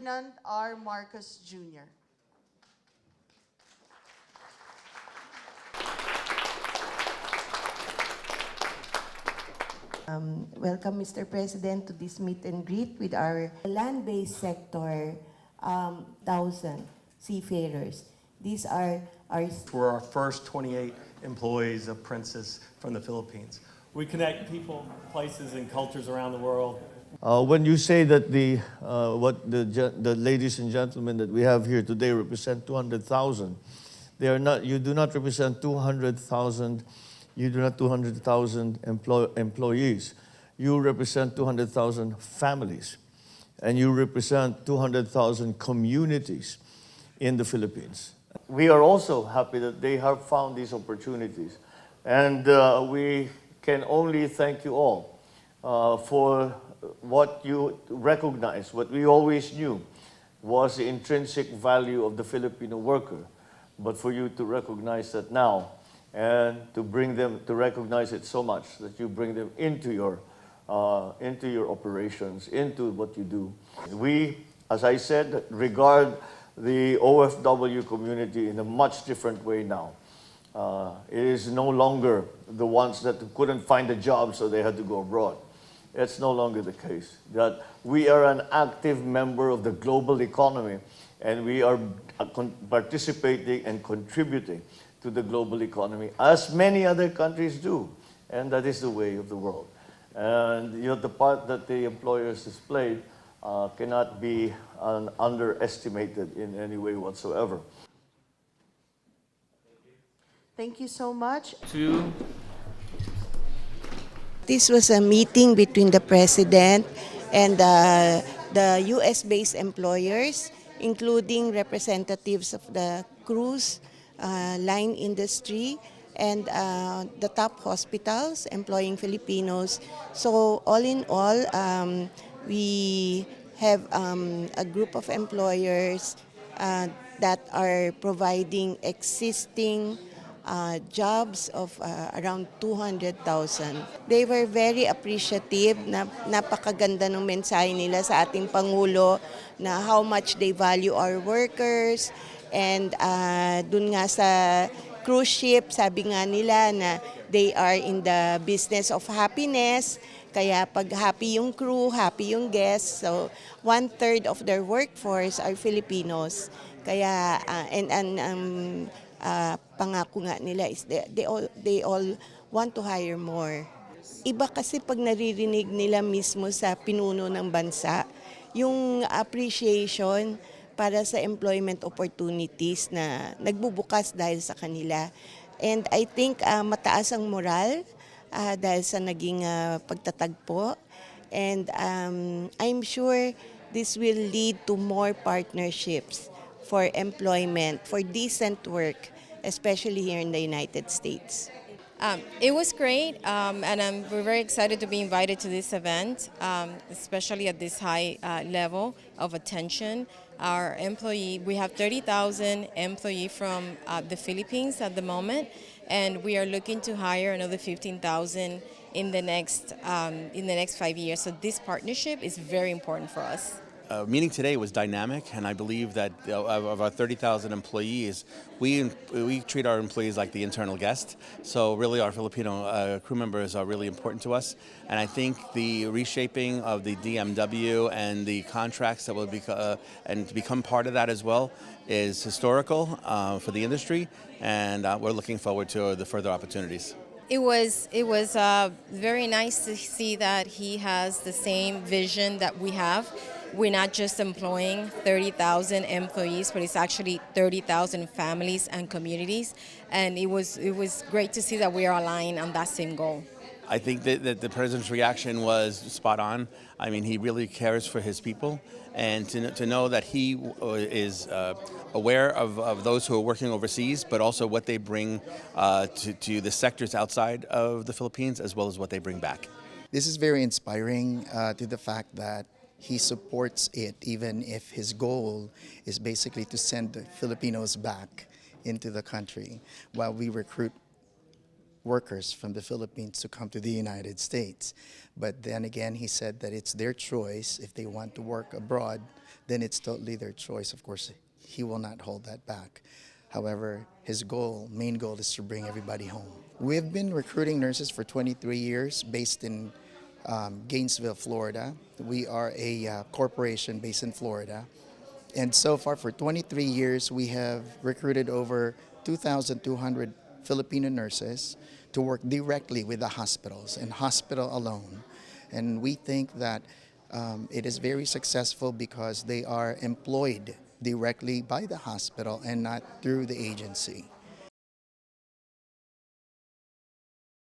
Ferdinand R. Marcos Jr. Welcome, Mr. President, to this meet and greet with our land-based sector, 1,000 seafarers. These are our... We're our first 28 employees of Princess from the Philippines. We connect people, places, and cultures around the world. When you say that what the ladies and gentlemen that we have here today represent 200,000, they are not. You do not represent 200,000. You do not 200,000 employees. You represent 200,000 families, and you represent 200,000 communities in the Philippines. We are also happy that they have found these opportunities, and we can only thank you all for what you recognize. What we always knew was the intrinsic value of the Filipino worker, but for you to recognize that now, and to bring them to recognize it so much that you bring them into your operations, into what you do. We, as I said, regard the OFW community in a much different way now. It is no longer the ones that couldn't find a job, so they had to go abroad. It's no longer the case. That we are an active member of the global economy, and we are participating and contributing to the global economy, as many other countries do. And that is the way of the world. And the part that the employers displayed cannot be underestimated in any way whatsoever. Thank you so much. This was a meeting between the President and the US-based employers, including representatives of the cruise line industry and the top hospitals employing Filipinos. So all in all, we have a group of employers that are providing existing jobs of around 200,000. They were very appreciative. Napakaganda ng mensahe nila sa ating Pangulo na how much they value our workers. And dun nga sa cruise ship, sabi nga nila na they are in the business of happiness. Kaya pag happy yung crew, happy yung guests. So 1/3 of their workforce are Filipinos. Kaya pangako nga nila is they all want to hire more. Iba kasi pag naririnig nila mismo sa pinuno ng bansa, yung appreciation para sa employment opportunities na nagbubukas dahil sa kanila. And I think mataas ang moral dahil sa naging pagtatagpo. And I'm sure this will lead to more partnerships for employment, for decent work, especially here in the United States. It was great, and we're very excited to be invited to this event, especially at this high level of attention. We have 30,000 employees from the Philippines at the moment, and we are looking to hire another 15,000 in the next 5 years. So this partnership is very important for us. Meeting today was dynamic, and I believe that of our 30,000 employees, we treat our employees like the internal guest. So really our Filipino crew members are really important to us. And I think the reshaping of the DMW and the contracts that will and to become part of that as well is historical for the industry, and we're looking forward to the further opportunities. It was very nice to see that he has the same vision that we have. We're not just employing 30,000 employees, but it's actually 30,000 families and communities. And it was great to see that we are aligned on that same goal. I think that the president's reaction was spot on. I mean, he really cares for his people, and to know that he is aware of those who are working overseas, but also what they bring to the sectors outside of the Philippines, as well as what they bring back. This is very inspiring to the fact that he supports it, even if his goal is basically to send the Filipinos back into the country while we recruit workers from the Philippines to come to the United States. But then again, he said that it's their choice if they want to work abroad then it's totally their choice. Of course, he will not hold that back. However, his main goal is to bring everybody home. We've been recruiting nurses for 23 years based in Gainesville, Florida. We are a corporation based in Florida. And so far for 23 years, we have recruited over 2,200 Filipino nurses to work directly with the hospitals and hospital alone. And we think that it is very successful because they are employed directly by the hospital and not through the agency.